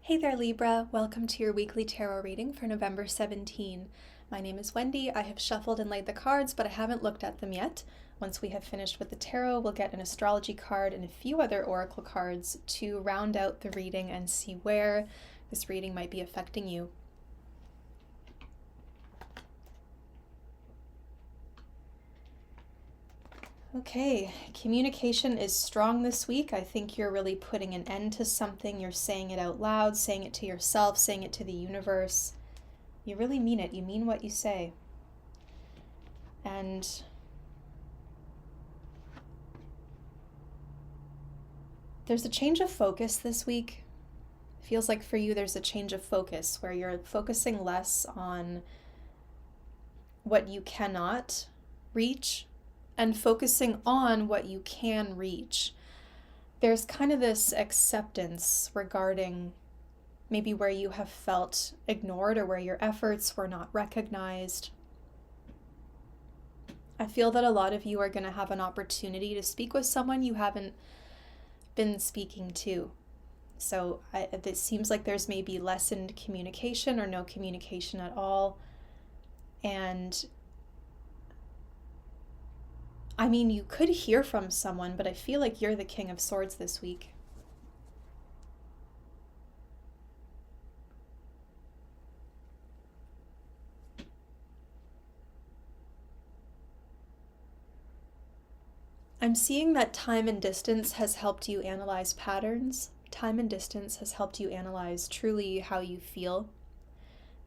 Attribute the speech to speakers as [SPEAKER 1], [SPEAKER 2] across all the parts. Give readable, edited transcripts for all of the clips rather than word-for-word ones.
[SPEAKER 1] Hey there, Libra. Welcome to your weekly tarot reading for November 17. My name is Wendy. I have shuffled and laid the cards, but I haven't looked at them yet. Once we have finished with the tarot, we'll get an astrology card and a few other oracle cards to round out the reading and see where this reading might be affecting you. Okay, communication is strong this week. I think you're really putting an end to something. You're saying it out loud, saying it to yourself, saying it to the universe. You really mean it. You mean what you say. And there's a change of focus this week. Feels like for you there's a change of focus where you're focusing less on what you cannot reach and focusing on what you can reach. There's kind of this acceptance regarding maybe where you have felt ignored or where your efforts were not recognized. I feel that a lot of you are going to have an opportunity to speak with someone you haven't been speaking to. So it seems like there's maybe lessened communication or no communication at all. And I mean, you could hear from someone, but I feel like you're the King of Swords this week. I'm seeing that time and distance has helped you analyze patterns. Time and distance has helped you analyze truly how you feel.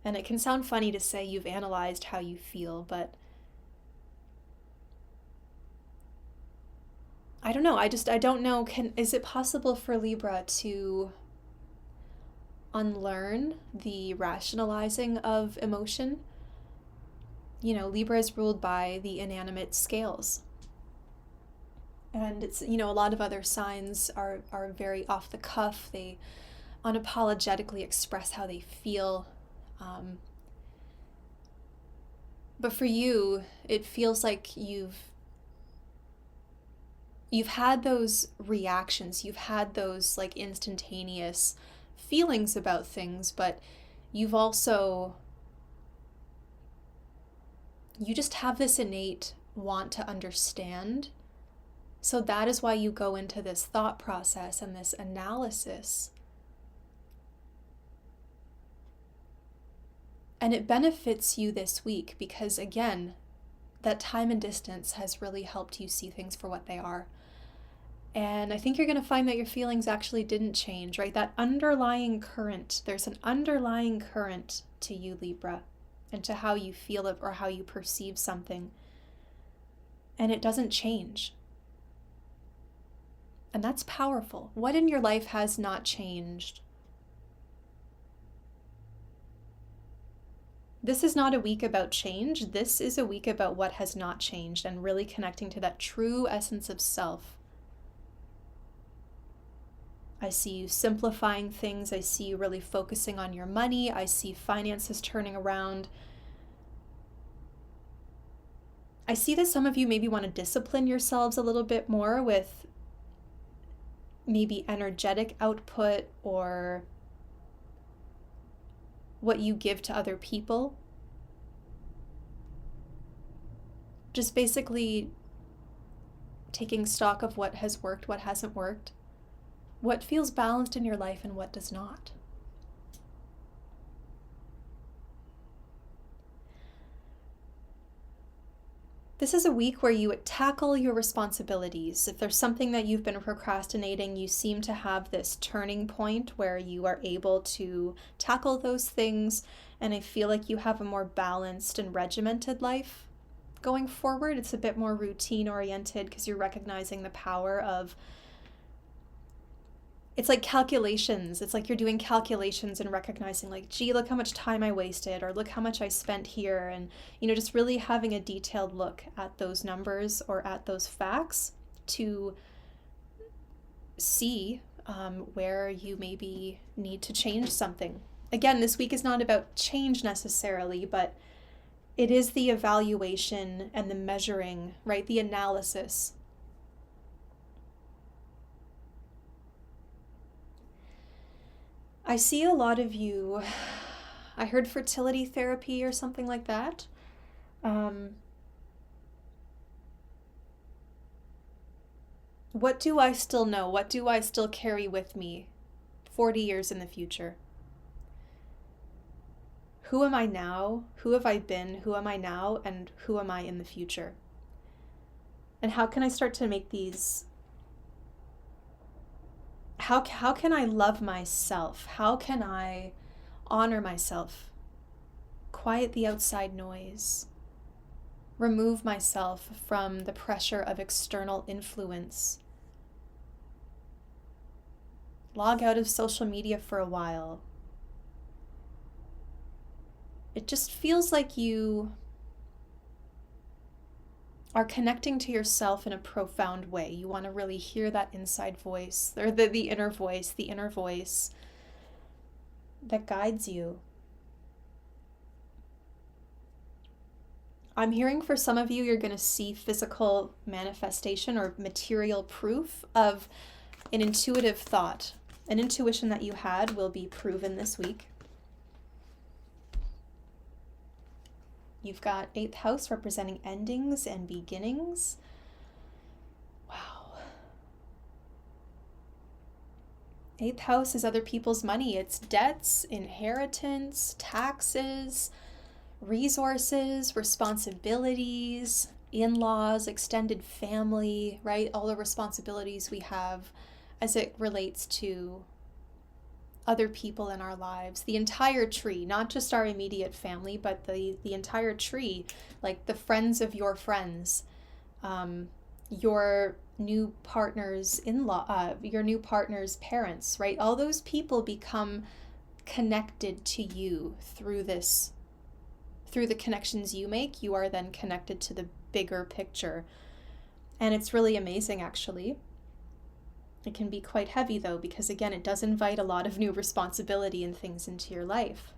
[SPEAKER 1] And it can sound funny to say you've analyzed how you feel, but I don't know. I don't know. Is it possible for Libra to unlearn the rationalizing of emotion? You know, Libra is ruled by the inanimate scales. And it's, a lot of other signs are very off the cuff. They unapologetically express how they feel. But for you, it feels like you've had those reactions, you've had those like instantaneous feelings about things, but you just have this innate want to understand. So that is why you go into this thought process and this analysis. And it benefits you this week because, again, that time and distance has really helped you see things for what they are. And I think you're going to find that your feelings actually didn't change, right? That underlying current, there's an underlying current to you, Libra, and to how you feel it or how you perceive something. And it doesn't change. And that's powerful. What in your life has not changed? This is not a week about change. This is a week about what has not changed and really connecting to that true essence of self. I see you simplifying things. I see you really focusing on your money. I see finances turning around. I see that some of you maybe want to discipline yourselves a little bit more with maybe energetic output or what you give to other people. Just basically taking stock of what has worked, what hasn't worked, what feels balanced in your life and what does not. This is a week where you tackle your responsibilities. If there's something that you've been procrastinating, you seem to have this turning point where you are able to tackle those things, and I feel like you have a more balanced and regimented life going forward. It's a bit more routine oriented because you're recognizing the power of, it's like calculations. It's like you're doing calculations and recognizing like, gee, look how much time I wasted, or look how much I spent here. And, just really having a detailed look at those numbers or at those facts to see where you maybe need to change something. Again, this week is not about change necessarily, but it is the evaluation and the measuring, right? The analysis. I see a lot of you, I heard fertility therapy or something like that. What do I still know? What do I still carry with me 40 years in the future? Who am I now? Who have I been? Who am I now? And who am I in the future? And how can I start to make these? How can I love myself? How can I honor myself? Quiet the outside noise. Remove myself from the pressure of external influence. Log out of social media for a while. It just feels like you are connecting to yourself in a profound way. You want to really hear that inside voice, or the inner voice that guides you. I'm hearing for some of you, you're going to see physical manifestation or material proof of an intuitive thought. An intuition that you had will be proven this week. You've got 8th house representing endings and beginnings. Wow. 8th house is other people's money. It's debts, inheritance, taxes, resources, responsibilities, in-laws, extended family, right? All the responsibilities we have as it relates to other people in our lives, the entire tree, not just our immediate family, but the entire tree, like the friends of your friends, your new partner's your new partner's parents, right? All those people become connected to you through the connections you make. You are then connected to the bigger picture. And it's really amazing, actually. It can be quite heavy, though, because, again, it does invite a lot of new responsibility and things into your life.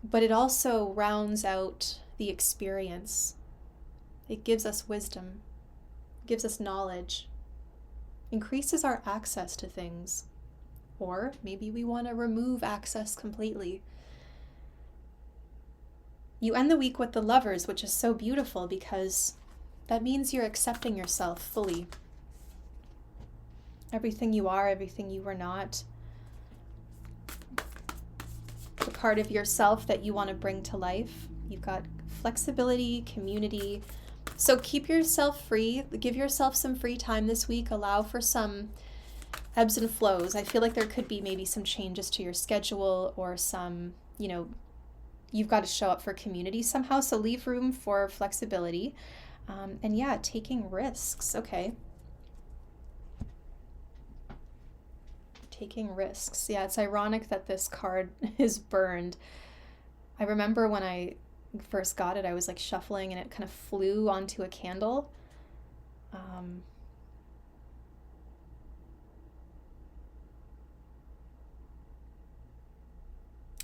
[SPEAKER 1] But it also rounds out the experience. It gives us wisdom, gives us knowledge, increases our access to things. Or maybe we want to remove access completely. You end the week with the Lovers, which is so beautiful because that means you're accepting yourself fully. Everything you are, everything you are not. The part of yourself that you want to bring to life. You've got flexibility, community. So keep yourself free. Give yourself some free time this week. Allow for some ebbs and flows. I feel like there could be maybe some changes to your schedule or some, you've got to show up for community somehow. So leave room for flexibility. And yeah, taking risks. Okay. Taking risks. Yeah, it's ironic that this card is burned. I remember when I first got it, I was like shuffling and it kind of flew onto a candle.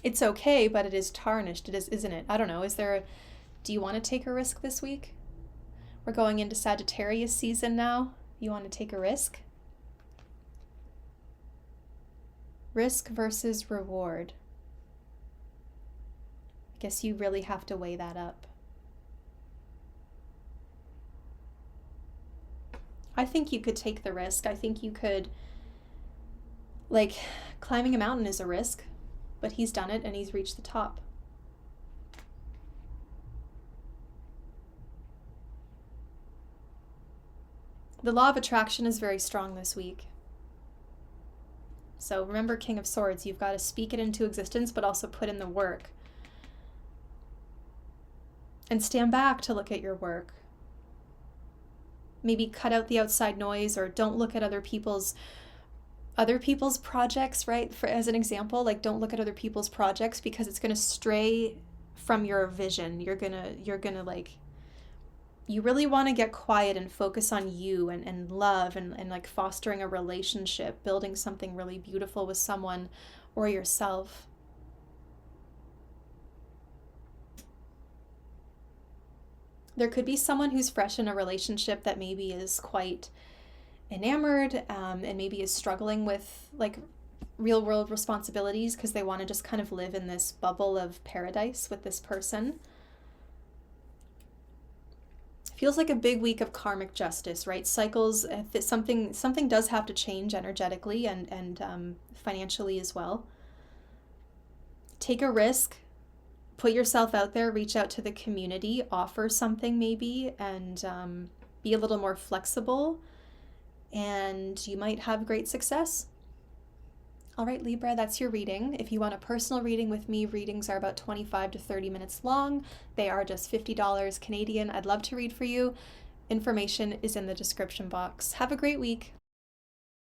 [SPEAKER 1] It's okay, but it is tarnished. It is, isn't it? I don't know. Do you want to take a risk this week? We're going into Sagittarius season now. You want to take a risk? Risk versus reward. I guess you really have to weigh that up. I think you could take the risk. I think you could, climbing a mountain is a risk, but he's done it and he's reached the top. The law of attraction is very strong this week. So remember, King of Swords, you've got to speak it into existence, but also put in the work. And stand back to look at your work. Maybe cut out the outside noise, or don't look at other people's projects, right? As an example, don't look at other people's projects because it's going to stray from your vision. You're going to you really want to get quiet and focus on you and love and fostering a relationship, building something really beautiful with someone or yourself. There could be someone who's fresh in a relationship that maybe is quite enamored and maybe is struggling with real world responsibilities because they want to just kind of live in this bubble of paradise with this person. Feels like a big week of karmic justice, right? Cycles, something does have to change energetically and financially as well. Take a risk, put yourself out there, reach out to the community, offer something maybe, and be a little more flexible, and you might have great success. All right, Libra, that's your reading. If you want a personal reading with me, readings are about 25 to 30 minutes long. They are just $50 Canadian. I'd love to read for you. Information is in the description box. Have a great week.